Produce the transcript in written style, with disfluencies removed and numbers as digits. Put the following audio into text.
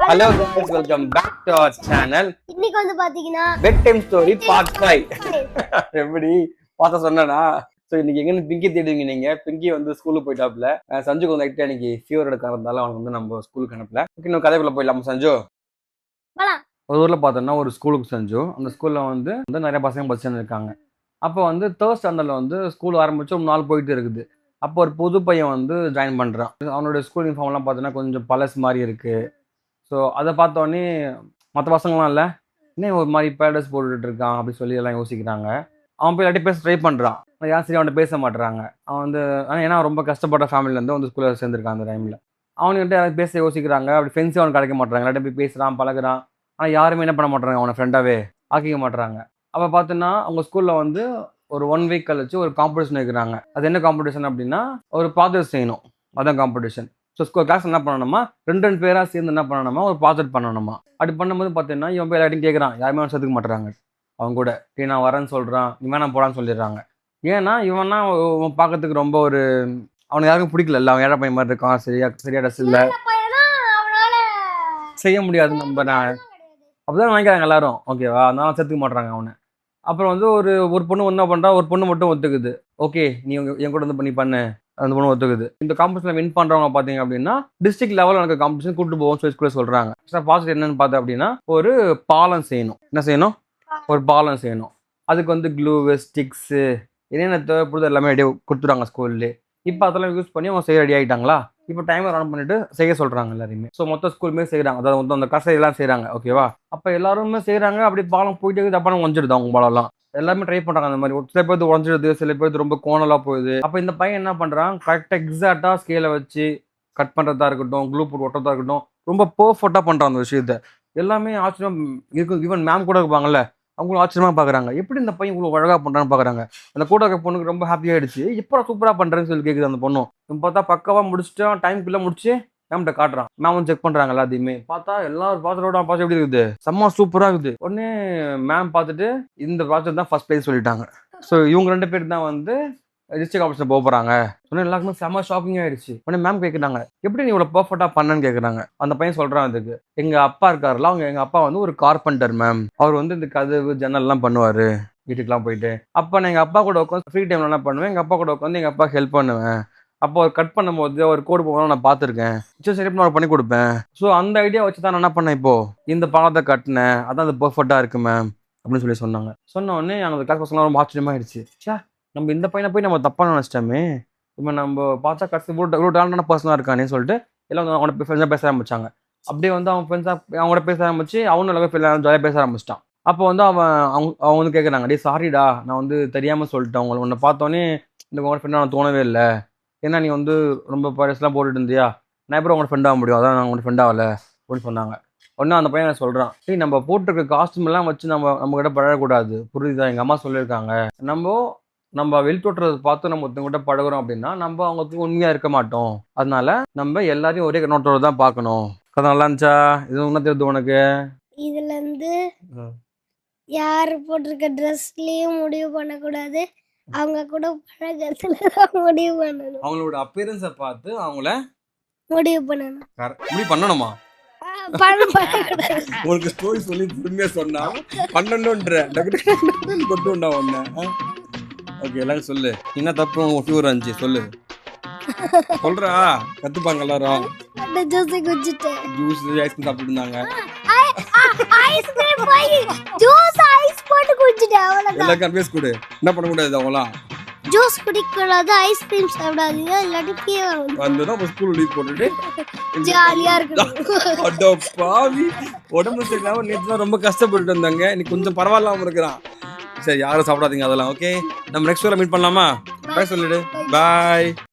Hello guys, welcome back to our channel. இன்னைக்கு வந்து பாத்தீங்கன்னா பெட் டைம் ஸ்டோரி பார்ட் 5. எப்படி பாத்த சொன்னேனா? சோ இன்னைக்கு எங்க பிங்கி தேடுவீங்க நீங்க? பிங்கி வந்து ஸ்கூலுக்கு போயிட்டாப்ல. சஞ்சுக்கு வந்து லைட்டா இன்னைக்கு ஃபீவர் எடுக்கறதால அவனுக்கு வந்து நம்ம ஸ்கூலுக்கு அனுப்பல. ஓகே நம்ம கதைக்குள்ள போயிடலாம் சஞ்சு. போலாம். ஒரு ஊர்ல பார்த்தோம்னா ஒரு ஸ்கூலுக்கு சஞ்சு. அந்த ஸ்கூல்ல வந்து நிறைய பசங்க படிச்சுட்டு இருக்காங்க. அப்போ வந்து தேர்ட் ஸ்டாண்டர்ட்ல வந்து ஸ்கூல் ஆரம்பிச்சு ஒரு நாள் போயிட்டு இருக்குது. அப்போ ஒரு புது பையன் வந்து ஜாயின் பண்றான். அவனோட ஸ்கூல் யூனிஃபார்ம் எல்லாம் பார்த்தோன்னா கொஞ்சம் பழசு மாதிரி இருக்கு. ஸோ அதை பார்த்தோன்னே மற்ற பசங்களாம் இல்லை இன்னும் ஒரு மாதிரி பேடஸ் போட்டுட்டு இருக்கான் அப்படின்னு சொல்லி எல்லாம் யோசிக்கிறாங்க. அவன் போய் எல்லாத்தையும் பேச ட்ரை பண்ணுறான். யாரும் சரி அவன்கிட்ட பேச மாட்டுறாங்க. அவன் வந்து ஏன்னா ரொம்ப கஷ்டப்பட்ட ஃபேமிலியிலேருந்து வந்து ஸ்கூலில் சேர்ந்துருக்கான் அந்த டைமில். அவனுக்கிட்ட யாரும் பேச யோசிக்கிறாங்க. அப்படி ஃப்ரெண்ட்ஸே அவனுக்கு கிடைக்க மாட்டாங்க. எல்லாத்தையும் போய் பேசுகிறான் பழகுறான். ஆனால் யாருமே என்ன பண்ண மாட்டாங்க, அவனை ஃப்ரெண்டாகவே ஆக்கிக்க மாட்டுறாங்க. அப்போ பார்த்தோன்னா அவங்க ஸ்கூலில் வந்து ஒரு 1 வீக் கழிச்சு ஒரு காம்படிஷன் வைக்கிறாங்க. அது என்ன காம்படிஷன் அப்படின்னா ஒரு ப்ராஜெக்ட் செய்யணும். அதான் காம்படிஷன். ஸோ கிளாஸ் என்ன பண்ணணுமா, ரெண்டு பேராக சேர்ந்து என்ன பண்ணணுமா ஒரு ப்ராஜெக்ட் பண்ணணுமா. அப்படி பண்ணும்போது பார்த்தீங்கன்னா இவன் போய் எல்லாத்தையும் கேட்குறான். யாருமே அவன் சேர்த்துக்க மாட்டுறாங்க. அவன் கூட நான் வரேன்னு சொல்கிறான், இவன் நான் போடான்னு சொல்லிடுறாங்க. ஏன்னா இவன்னா பார்க்கறதுக்கு ரொம்ப ஒரு அவனுக்கு யாருக்கும் பிடிக்கல. அவன் ஏழை பையன் மாதிரி இருக்கான். சரியா ட்ரெஸ் இல்லை, செய்ய முடியாது நம்ம அப்படிதான் நினைக்கிறாங்க எல்லாரும். ஓகேவா, அதனால சேர்த்துக்க மாட்டுறாங்க அவனை. அப்புறம் வந்து ஒரு பொண்ணு என்ன பண்ணுறா, ஒரு பொண்ணு மட்டும் ஒத்துக்குது. ஓகே நீ என் கூட வந்து பண்ணி பண்ணு, அந்த பொண்ணு ஒத்துக்குது. இந்த காம்படிஷனில் வின் பண்ணுறவங்க பார்த்தீங்க அப்படின்னா டிஸ்ட்ரிக்ட் லெவலில் எனக்கு காம்படிஷன் கூப்பிட்டு போவோம் சொல்லி ஸ்கூலில் சொல்கிறாங்க. பாசிட்டிவ் என்னன்னு பார்த்தா அப்படின்னா ஒரு பாலம் செய்யணும். என்ன செய்யணும், ஒரு பாலம் செய்யணும். அதுக்கு வந்து க்ளூவு ஸ்டிக்ஸு என்னென்ன தேவைப்படுது எல்லாமே ரெடியாக கொடுத்துருவாங்க ஸ்கூல்லே. இப்போ அதெல்லாம் யூஸ் பண்ணி அவங்க செய்ய ரெடி ஆகிட்டாங்களா. இப்போ டைமர் ரன் பண்ணிட்டு செய்ய சொல்கிறாங்க எல்லாருமே. ஸோ மொத்த ஸ்கூலுமே செய்கிறாங்க. அதாவது மொத்தம் அந்த கசையெல்லாம் செய்கிறாங்க. ஓகேவா, அப்போ எல்லாருமே செய்கிறாங்க. அப்படி பாலம் போயிட்டு இருக்குது. அப்போ உடஞ்சிடுது அவங்க பாலம்லாம். எல்லாருமே ட்ரை பண்ணுறாங்க. அந்த மாதிரி சில பேருக்கு உடஞ்சிடுது, சில பேருக்கு ரொம்ப கோணலாக போகுது. அப்போ இந்த பையன் என்ன பண்ணுறான், கரெக்டாக எக்ஸாக்டாக ஸ்கேலை வச்சு கட் பண்ணுறதா இருக்கட்டும், க்ளூ போட்டு ஒட்டுறதா இருக்கட்டும், ரொம்ப பர்ஃபெக்டாக பண்ணுறான் அந்த விஷயத்த. எல்லாமே ஆச்சரியம் இருக்கும். ஈவன் மேம் கூட இருப்பாங்கல்ல, அவங்களும் ஆச்சரியமாக பார்க்குறாங்க. எப்படி இந்த பையன் இவ்வளோ அழகாக பண்ணுறான்னு பார்க்குறாங்க. அந்த கூட இருக்க பொண்ணுக்கு ரொம்ப ஹாப்பியாகிடுச்சு. இப்போ சூப்பராக பண்ணுறேன்னு சொல்லி கேட்குது அந்த பொண்ணும். பார்த்தா பக்காவாக முடிச்சுட்டான், டைம்குள்ளே முடிச்சு மேம்கிட்ட காட்டுறான். மேம் வந்து செக் பண்ணுறாங்க எல்லாத்தையுமே. பார்த்தா எல்லாரும் ப்ராஜெக்டோட ப்ராஜெக்ட் எப்படி இருக்குது, செம்ம சூப்பராக இருக்குது. உடனே மேம் பார்த்துட்டு இந்த ப்ராஜெக்ட் தான் ஃபர்ஸ்ட் ப்ரைஸ் சொல்லிட்டாங்க. ஸோ இவங்க 2 பேர் தான் வந்து டிஸ்ட்ரிக்ட் காம்படிஷன் போக போகிறாங்க. சொன்னால் எல்லாருக்குமே செம்ம ஷாக்கிங் ஆகிடுச்சு. உடனே மேம் கேட்குறாங்க, எப்படி நீ இவ்வளோ பர்ஃபெக்டாக பண்ணன்னு கேட்குறாங்க. அந்த பையன் சொல்கிறான், அதுக்கு எங்கள் அப்பா இருக்காருல, எங்கள் அப்பா வந்து ஒரு கார்பெண்டர் மேம். அவர் வந்து இந்த கதவு ஜன்னல்லாம் பண்ணுவார் வீட்டுக்கெலாம் போயிட்டு. அப்போ நான் எங்கள் அப்பா கூட உட்காந்து ஃப்ரீ டைமில் என்ன பண்ணுவேன், எங்கள் அப்பா கூட உட்காந்து எங்கள் அப்பா ஹெல்ப் பண்ணுவேன். அப்போ அவர் கட் பண்ணும்போது ஒரு கோடு போகணும் நான் பார்த்துருக்கேன். சரி நான் பண்ணி கொடுப்பேன். ஸோ அந்த ஐடியா வச்சு தான் நான் என்ன பண்ணேன், இப்போ இந்த பாலத்தை கட்டினேன். அதான் அது பர்ஃபெக்டாக இருக்கு மேம் அப்படின்னு சொல்லி சொன்னாங்க. சொன்ன உடனே அந்த கிளாஸ் பசங்களாம் ரொம்ப ஆச்சரியமாயிடுச்சு. நம்ம இந்த பையனை போய் நம்ம தப்பாக நினச்சிட்டோமே, இப்போ நம்ம பார்த்தா கடைசி இவ்வளோ டேலண்டான பர்சனாக இருக்கானே சொல்லிட்டு எல்லாம் அவனை ஃப்ரெண்ட்ஸாக பேச ஆரம்பிச்சாங்க. அப்படியே வந்து அவன் ஃப்ரெண்ட்ஸாக அவங்களோட பேச ஆரம்பிச்சு அவனும் எல்லாமே ஜாலியாக பேச ஆரம்பிச்சிட்டான். அப்போ வந்து அவங்க வந்து கேட்குறாங்க, டே சாரிடா நான் வந்து தெரியாமல் சொல்லிட்டேன். உன்னை பார்த்தோன்னே இந்த உங்களோட ஃப்ரெண்டாக நான் தோணவே இல்லை. ஏன்னா நீ வந்து ரொம்ப பரிசுலாம் போட்டுட்டு இருந்தியா, நான் எப்படி உங்களோட ஃப்ரெண்ட் ஆக முடியும், அதான் நான் உங்களோட ஃப்ரெண்ட் ஆகலை அப்படின்னு சொன்னாங்க. உடனே அந்த பையன் சொல்கிறான், சரி நம்ம போட்டிருக்க காஸ்ட்யூம் எல்லாம் வச்சு நம்மகிட்ட பழகக்கூடாது, புரியுதா, எங்கள் அம்மா சொல்லியிருக்காங்க. நம்ம வெளித்தோற்றதை பார்த்து நம்ம ஒருத்தவங்கிட்ட பழகுறோம் அப்படின்னா நம்ம அவங்களுக்கு உண்மையாக இருக்க மாட்டோம். அதனால நம்ம எல்லாரையும் ஒரே கண்ணோட்டோட தான் பார்க்கணும். கதை நல்லா இருந்துச்சா? இது என்ன தெரியுது உனக்கு? இதுல இருந்து யார் போட்டிருக்க ட்ரெஸ்லயும் முடிவு பண்ணக்கூடாது, அவங்க கூட பழகத்துல முடிவு பண்ணணும். அவங்களோட அப்பியரன்ஸை பார்த்து அவங்கள முடிவு பண்ணணும். முடிவு பண்ணணுமா? உங்களுக்கு ஸ்டோரி சொல்லி பொறுமையா சொன்னா பண்ணணுன்ற கொண்டு ஒண்ணு. ஓகே எல்லாரும் சொல்லு, என்ன தப்பு ஃபீவர் இருந்துச்சு சொல்லு, சொல்றா கத்துப்பாங்க எல்லாரும். ஜூஸ் குடிச்சிட்டேன், ஜூஸ் ஐஸ்கிரீம் சாப்பிட்டு இருந்தாங்க. ஐஸ்கிரீம் போய் ஜூஸ் ஐஸ் போட்டு குடிச்சிட்டேன். எல்லாருக்கும் அட்வைஸ் கொடு, என்ன பண்ண கூடாது, அவங்களாம் ஜூஸ் குடிக்கூடாது, ஐஸ்கிரீம் சாப்பிடாதீங்க, இல்லாட்டி ஃபீவர் வந்துடும். அப்போ ஸ்கூல் லீவ் போட்டுட்டு ஜாலியா இருக்கு. அடோ பாவி, உடம்பு சரியில்லாம நேற்று தான் ரொம்ப கஷ்டப்பட்டு வந்தாங்க. இன்னைக்கு கொஞ்சம் பரவாயில்லாம இருக்கிறான். சரி யாரும் சாப்பிடாதீங்க அதெல்லாம். ஓகே நம்ம நெக்ஸ்ட் வீடியோல மீட் பண்ணலாமா? பாய் சொல்லிடு. பாய்.